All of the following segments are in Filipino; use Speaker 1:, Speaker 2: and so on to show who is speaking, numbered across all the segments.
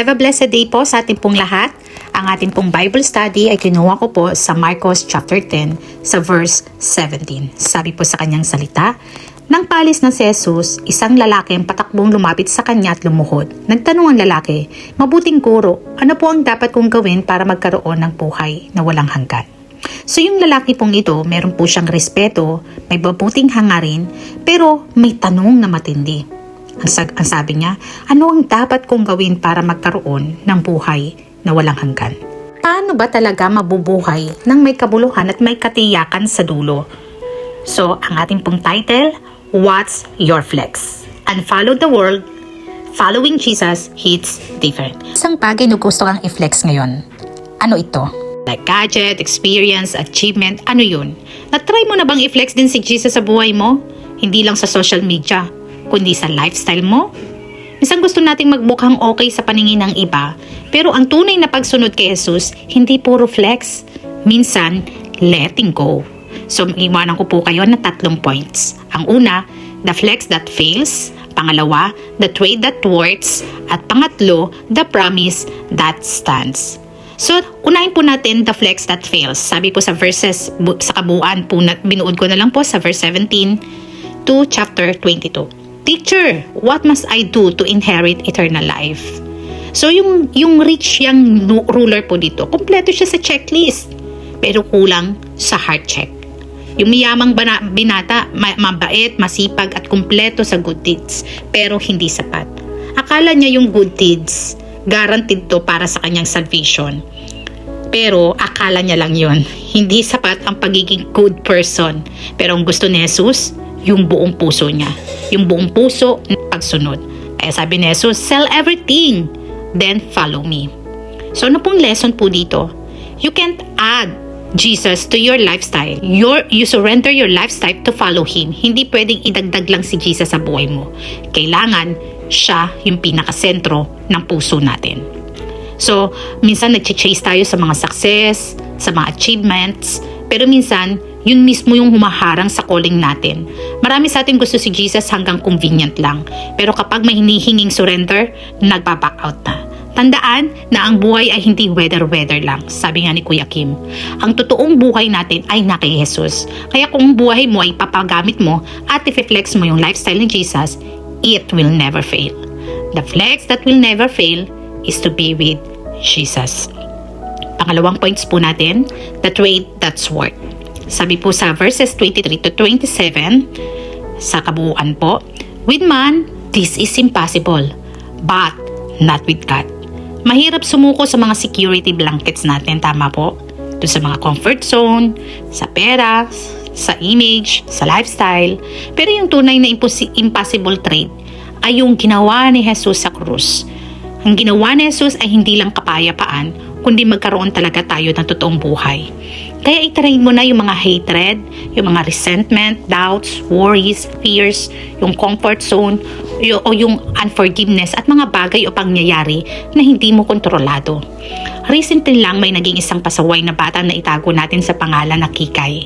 Speaker 1: Have a blessed day po sa ating pong lahat. Ang ating pong Bible study ay kinuha ko po sa Marcos chapter 10 sa verse 17. Sabi po sa kanyang salita, nang paalis na si Jesus, isang lalaki ang patakbong lumapit sa kanya at lumuhod. Nagtanong ang lalaki, mabuting guro, ano po ang dapat kong gawin para magkaroon ng buhay na walang hanggan? So yung lalaki pong ito, meron po siyang respeto, may mabuting hangarin, pero may tanong na matindi. Ang sabi niya, ano ang dapat kong gawin para magkaroon ng buhay na walang hanggan? Paano ba talaga mabubuhay nang may kabuluhan at may katiyakan sa dulo? So, ang ating pong title, What's Your Flex? Unfollow the world, following Jesus hits different. Isang bagay na gusto kang i-flex ngayon. Ano ito? Like gadget, experience, achievement, ano yun? Na-try mo na bang i-flex din si Jesus sa buhay mo? Hindi lang sa social media, kundi sa lifestyle mo? Minsan gusto nating magmukhang okay sa paningin ng iba, pero ang tunay na pagsunod kay Jesus, hindi puro flex. Minsan, letting go. So, iwanan ko po kayo na 3 points. Ang una, the flex that fails. Pangalawa, the trade that works. At pangatlo, the promise that stands. So, unahin po natin the flex that fails. Sabi po sa verses, sa kabuuan po, binuod ko na lang po sa verse 17 to chapter 22. Teacher, what must I do to inherit eternal life? So, yung rich young ruler po dito, kompleto siya sa checklist, pero kulang sa heart check. Yung mayamang binata, mabait, masipag at kumpleto sa good deeds, pero hindi sapat. Akala niya yung good deeds, guaranteed to para sa kanyang salvation. Pero akala niya lang yun. Hindi sapat ang pagiging good person. Pero ang gusto ni Jesus, yung buong puso niya. Yung buong puso ng pagsunod. Kaya sabi ni Jesus, sell everything, then follow me. So ano pong lesson po dito? You can't add Jesus to your lifestyle. You surrender your lifestyle to follow Him. Hindi pwedeng idagdag lang si Jesus sa buhay mo. Kailangan siya yung pinakasentro ng puso natin. So, minsan nag-chase tayo sa mga success, sa mga achievements, pero minsan, yun mismo yung humaharang sa calling natin. Marami sa atin gusto si Jesus hanggang convenient lang. Pero kapag may hinihinging surrender, nagpa-back out na. Tandaan na ang buhay ay hindi weather-weather lang. Sabi nga ni Kuya Kim, ang totoong buhay natin ay na kay Jesus. Kaya kung buhay mo ay papagamit mo at i-flex mo yung lifestyle ni Jesus, it will never fail. The flex that will never fail is to be with Jesus. Pangalawang points po natin, the trade that's worth. Sabi po sa verses 23 to 27, sa kabuuan po, with man, this is impossible, but not with God. Mahirap sumuko sa mga security blankets natin, tama po? Doon sa mga comfort zone, sa pera, sa image, sa lifestyle. Pero yung tunay na impossible trade ay yung ginawa ni Jesus sa krus. Ang ginawa ni Jesus ay hindi lang kapayapaan, kundi magkaroon talaga tayo ng totoong buhay. Kaya itirahin mo na yung mga hatred, yung mga resentment, doubts, worries, fears, yung comfort zone, o yung unforgiveness at mga bagay o pangyayari na hindi mo kontrolado. Recently lang may naging isang pasaway na bata na itago natin sa pangalan na Kikay.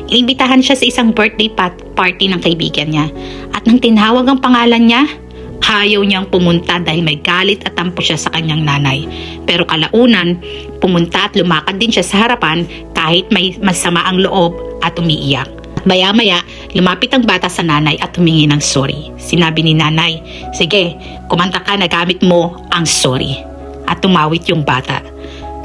Speaker 1: Inimbitahan siya sa isang birthday party ng kaibigan niya. At nang tinawag ang pangalan niya, ayaw niyang pumunta dahil may galit at tampo siya sa kanyang nanay. Pero kalaunan, pumunta at lumakad din siya sa harapan kahit may masama ang loob at umiiyak. Maya-maya, lumapit ang bata sa nanay at humingi ng sorry. Sinabi ni nanay, sige, kumanta ka na gamit mo ang sorry. At tumawit yung bata.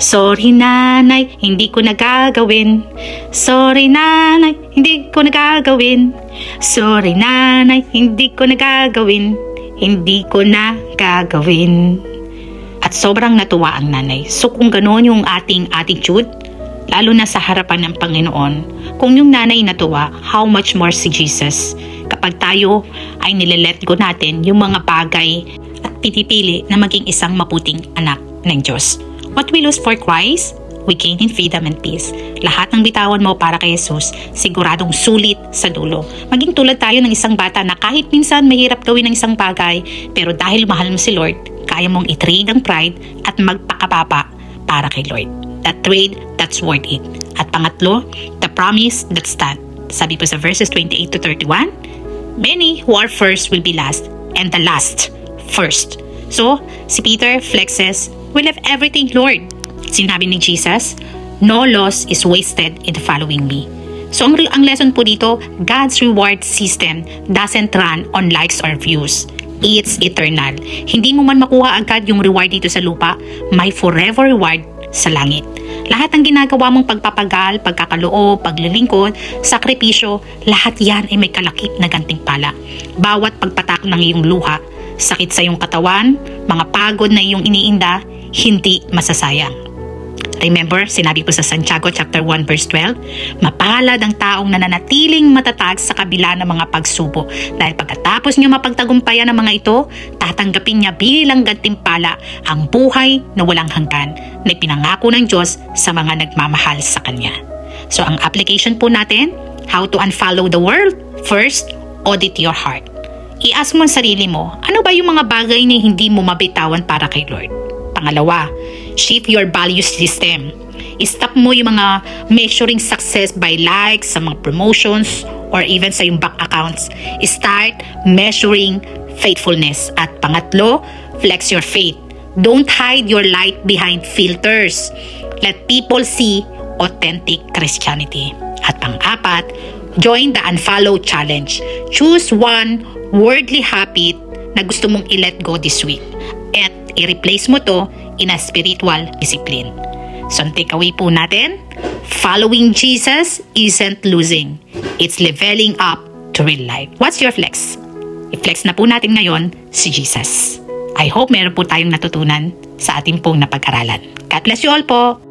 Speaker 1: Sorry nanay, hindi ko nagagawin. Sorry nanay, hindi ko nagagawin. Sorry nanay, hindi ko nagagawin. Hindi ko na gagawin. At sobrang natuwa ang nanay. So kung ganoon yung ating attitude, lalo na sa harapan ng Panginoon, kung yung nanay natuwa, how much more si Jesus kapag tayo ay nilelet go natin yung mga bagay at pinipili na maging isang mabuting anak ng Diyos. What we lose for Christ, we gain in freedom and peace. Lahat ng bitawan mo para kay Jesus, siguradong sulit sa dulo. Maging tulad tayo ng isang bata na kahit minsan mahirap gawin ng isang bagay, pero dahil mahal mo si Lord, kaya mong i-trade ang pride at magpakababa para kay Lord. That trade that's worth it. At pangatlo, the promise that stands. Sabi po sa verses 28 to 31, many who are first will be last, and the last first. So, si Peter flexes, "We left everything, Lord." Sinabi ni Jesus, "No loss is wasted in following me." So, ang lesson po dito, God's reward system doesn't run on likes or views. It's eternal. Hindi mo man makuha agad yung reward dito sa lupa, may forever reward sa langit. Lahat ng ginagawa mong pagpapagal, pagkakaloob, paglilingkod, sakripisyo, lahat yan ay may kalakip na gantimpala. Bawat pagpatak ng iyong luha, sakit sa iyong katawan, mga pagod na iyong iniinda, hindi masasayang. Remember, sinabi po sa Santiago chapter 1 verse 12, "Mapalad ang taong nananatiling matatag sa kabila ng mga pagsubok, dahil pagkatapos niya mapagtagumpayan ang mga ito, tatanggapin niya bilang gantimpala ang buhay na walang hanggan na ipinangako ng Diyos sa mga nagmamahal sa Kanya." So ang application po natin, how to unfollow the world? First, audit your heart. I-ask mo ang sarili mo, ano ba yung mga bagay na hindi mo mabitawan para kay Lord? Pangalawa, shift your value system. I-stop mo yung mga measuring success by likes, sa mga promotions, or even sa yung bank accounts. Start measuring faithfulness. At pangatlo, flex your faith. Don't hide your light behind filters. Let people see authentic Christianity. At pang-apat, join the unfollow challenge. Choose one worldly habit na gusto mong i-let go this week. At i-replace mo to in a spiritual discipline. So ang takeaway po natin, following Jesus isn't losing. It's leveling up to real life. What's your flex? I-flex na po natin ngayon si Jesus. I hope meron po tayong natutunan sa ating pong napag-aralan. God bless you all po!